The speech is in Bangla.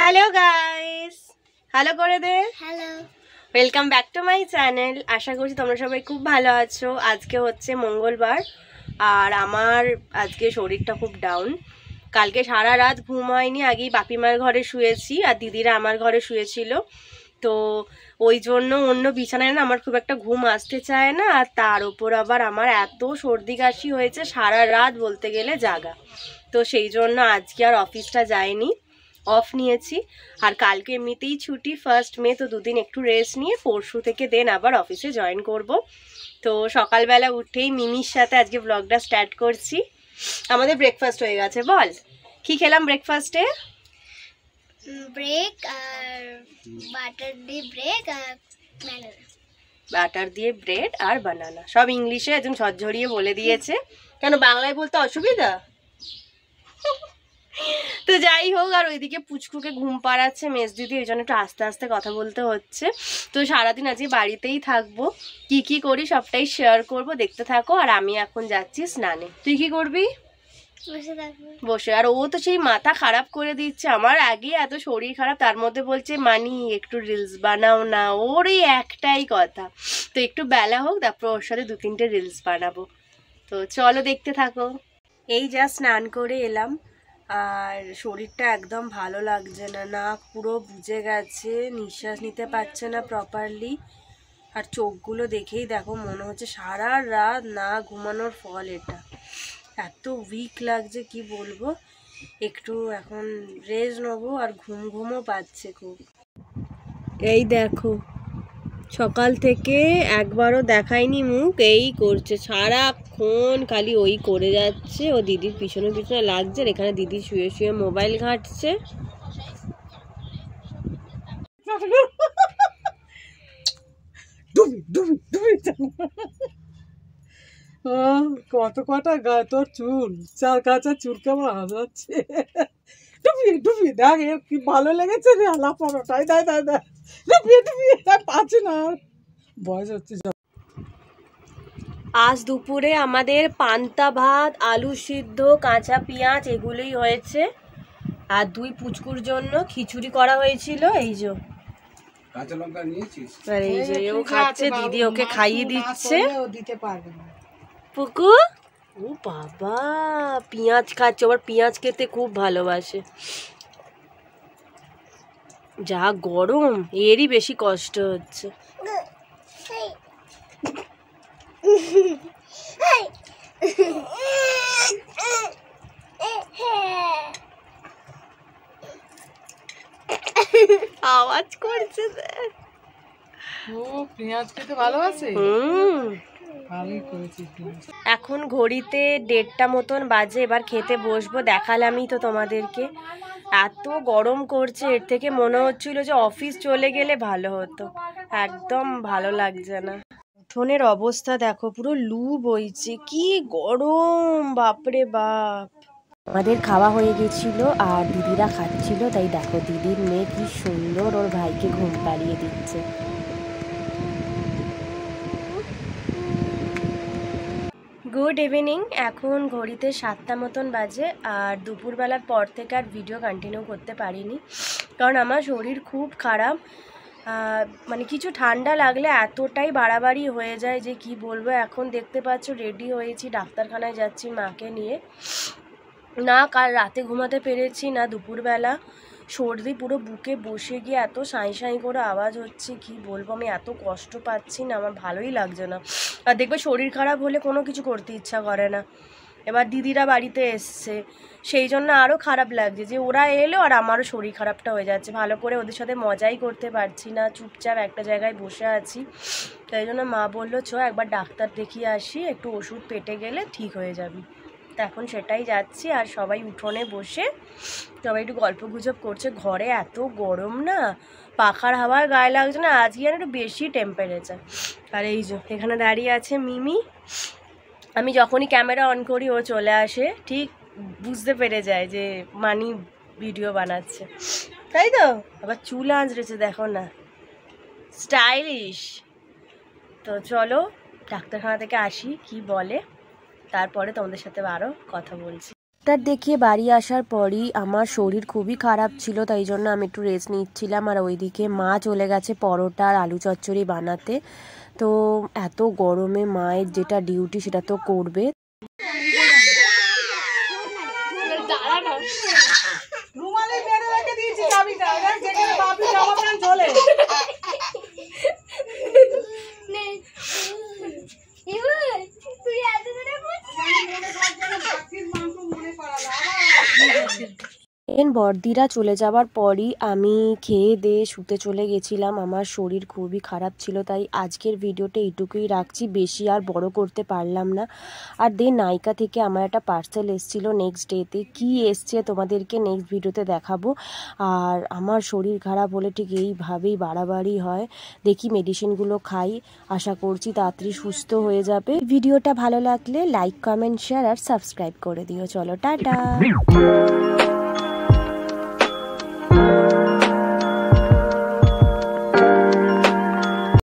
হ্যালো গাইস, হ্যালো করে দে। Hello, welcome back to my channel. আশা করছি তোমরা সবাই খুব ভালো আছো। আজকে হচ্ছে মঙ্গলবার আর আমার আজকে শরীরটা খুব ডাউন। কালকে সারা রাত ঘুম হয়নি, আগেই বাপিমার ঘরে শুয়েছি আর দিদিরা আমার ঘরে শুয়েছিল। তো ওই জন্য অন্য বিছানায় না আমার খুব একটা ঘুম আসতে চায় না, আর তার উপর আবার আমার এত সর্দি কাশি হয়েছে, সারা রাত বলতে গেলে জাগা। তো সেই জন্য আজকে আর অফিসটা যাইনি, অফ নিয়েছি। আর কালকে এমনিতেই ছুটি 1 মে, তো দুদিন একটু রেস্ট নিয়ে পরশু থেকে দেন আবার অফিসে জয়েন করব। তো সকালবেলা উঠেই মিমির সাথে আজকে ব্লগটা স্টার্ট করছি। আমাদের ব্রেকফাস্ট হয়ে গেছে। বল কি খেলাম ব্রেকফাস্টে? ব্রেক আর বাটার দিয়ে ব্রেক আর বানানা। বাটার দিয়ে ব্রেড আর বানানা, সব ইংলিশে একদম ঝরঝরিয়ে বলে দিয়েছে। কেন বাংলায় বলতে অসুবিধা? তো যাই হোক, আর ওইদিকে পুচকুকে ঘুম পাড়াচ্ছে মেজ দিদি, ওই জন্য একটু আস্তে আস্তে কথা বলতে হচ্ছে। তো সারাদিন আজকে বাড়িতেই থাকবো, কি কি করি সবটাই শেয়ার করব, দেখতে থাকো। আর আমি এখন যাচ্ছি স্নানে। তুই কি করবি? বসে থাকবো। বসে। আর ও তো সেই মাথা খারাপ করে দিচ্ছে, আমার আগে এত শরীর খারাপ, তার মধ্যে বলছে মানি একটু রিলস বানাও না। ওর এই একটাই কথা। তো একটু বেলা হোক, তারপর ওর সাথে 2-3টে রিলস বানাবো। তো চলো দেখতে থাকো। এই যা স্নান করে এলাম, আর শরীরটা একদম ভালো লাগছে না, নাক পুরো বুজে গেছে, নিঃশ্বাস নিতে পারছে না প্রপারলি। আর চোখগুলো দেখেই দেখো মনে হচ্ছে সারা রাত না ঘুমানোর ফল এটা। এত উইক লাগছে কি বলবো। একটু এখন রেস্ট নেবো, আর ঘুমও পাচ্ছে খুব। এই দেখো সকাল থেকে একবারও দেখায়নি মুখ, এই করছে সারাক্ষণ, খালি ওই করে যাচ্ছে। ও দিদির পিছনে পিছনে লাগছে, আর এখানে দিদি শুয়ে শুয়ে মোবাইল ঘাঁটছে। কত কটা তোর চুল, চার কাঁচা চুল কেমন হাজাচ্ছে। ডুবিয়ে ডুবিয়ে দেখ, এর কি ভালো লেগেছে রে লাফানোটাই। দেয় দেয় দেয়, ডুবিয়ে ডুবিয়ে পাচ্ছি না, বয়স হচ্ছে। আজ দুপুরে আমাদের পান্তা ভাত, আলু সিদ্ধ, কাঁচা পেঁয়াজ এগুলোই হয়েছে। আর 2 পুচকুর জন্য খিচুড়ি করা হয়েছিল। এই যে কাঁচা লঙ্কা নিয়েছিস? আর এই যে ও খাচ্ছে, দিদি ওকে খাইয়ে দিচ্ছে। দিতে পারবে না পুকু, ও বাবা পেঁয়াজ খাচ্ছে, আবার পেঁয়াজ খেতে খুব ভালোবাসে। যা গরম, এরই বেশি কষ্ট হচ্ছে। আওয়াজ করছে। ও পেঁয়াজ খেতে ভালোবাসে। ভালোই করেছিস। এখন ঘড়িতে 1:30টা মতন বাজে, এবার খেতে বসবো। দেখালামই তো তোমাদেরকে, এত গরম করছে, এর থেকে মনে হচ্ছিল যে অফিস চলে গেলে ভালো হতো। একদম ভালো লাগছে না। উঠোনের অবস্থা দেখো, পুরো লু বইছে, কি গরম, বাপরে বাপ। আমাদের খাওয়া হয়ে গেছিল আর দিদিরা খাচ্ছিল, তাই দেখো দিদির মেয়ে কি সুন্দর ওর ভাইকে ঘুম পাড়িয়ে দিচ্ছে। Good evening. এখন ঘড়িতে 7টা মতন বাজে, আর দুপুরবেলার পর থেকে আর ভিডিও কন্টিনিউ করতে পারিনি, কারণ আমার শরীর খুব খারাপ। মানে কিছু ঠান্ডা লাগলে এতটাই বাড়াবাড়ি হয়ে যায় যে কি বলবো। এখন দেখতে পাচ্ছ রেডি হয়েছি, ডাক্তারখানায় যাচ্ছি মাকে নিয়ে। না কাল রাতে ঘুমাতে পেরেছি, না দুপুরবেলা। সর্দি পুরো বুকে বসে গিয়ে এত সাঁই সাঁই করে আওয়াজ হচ্ছে, কি বলবো। আমি এত কষ্ট পাচ্ছি না, আমার ভালোই লাগছে না। আর দেখবে শরীর খারাপ হলে কোনো কিছু করতে ইচ্ছা করে না। এবার দিদিরা বাড়িতে এসছে, সেই জন্য আরও খারাপ লাগছে যে ওরা এলো আর আমারও শরীর খারাপটা হয়ে যাচ্ছে। ভালো করে ওদের সাথে মজাই করতে পারছি না, চুপচাপ একটা জায়গায় বসে আছি। তাই জন্য মা বললো চ একবার ডাক্তার দেখিয়ে আসি, একটু ওষুধ পেটে গেলে ঠিক হয়ে যাবি। তো এখন সেটাই যাচ্ছি। আর সবাই উঠোনে বসে সবাই একটু গল্প গুজব করছে। ঘরে এত গরম না, পাখার হাওয়ার গায়ে লাগছে না, আজকে আর একটু বেশি টেম্পারেচার। আর এই যে এখানে দাঁড়িয়ে আছে মিমি। আমি যখনই ক্যামেরা অন করি ও চলে আসে, ঠিক বুঝতে পেরে যায় যে মানি ভিডিও বানাচ্ছে, তাই তো। আবার চুল আঁচড়েছে দেখো না, স্টাইলিশ। তো চলো ডাক্তারখানা থেকে আসি, কি বলে তারপরে তোমাদের সাথে আরও কথা বলছি। ডাক্তার দেখিয়ে বাড়ি আসার পরই আমার শরীর খুবই খারাপ ছিল, তাই জন্য আমি একটু রেস্ট নিচ্ছিলাম। আর ওইদিকে মা চলে গেছে পরোটা আর আলু চচ্চড়ি বানাতে। তো এত গরমে মায়ের যেটা ডিউটি সেটা তো করবে। বর্দিরা চলে যাওয়ার পরই আমি খেয়ে দিয়ে শুতে চলে গেছিলাম। আমার শরীর খুবই খারাপ ছিল, তাই আজকের ভিডিওটা এইটুকুই রাখছি, বেশি আর বড় করতে পারলাম না। আর নাইকা থেকে আমার একটা পার্সেল এসেছিল নেক্সট ডেতে, কি এসছে তোমাদেরকে নেক্সট ভিডিওতে দেখাবো। আর আমার শরীর খারাপ হলে ঠিক এইভাবেই বাড়াবাড়ি হয়। দেখি মেডিসিনগুলো খাই, আশা করছি তাড়াতাড়ি সুস্থ হয়ে যাবে। ভিডিওটা ভালো লাগলে লাইক, কমেন্ট, শেয়ার আর সাবস্ক্রাইব করে দিও। চলো টাটা।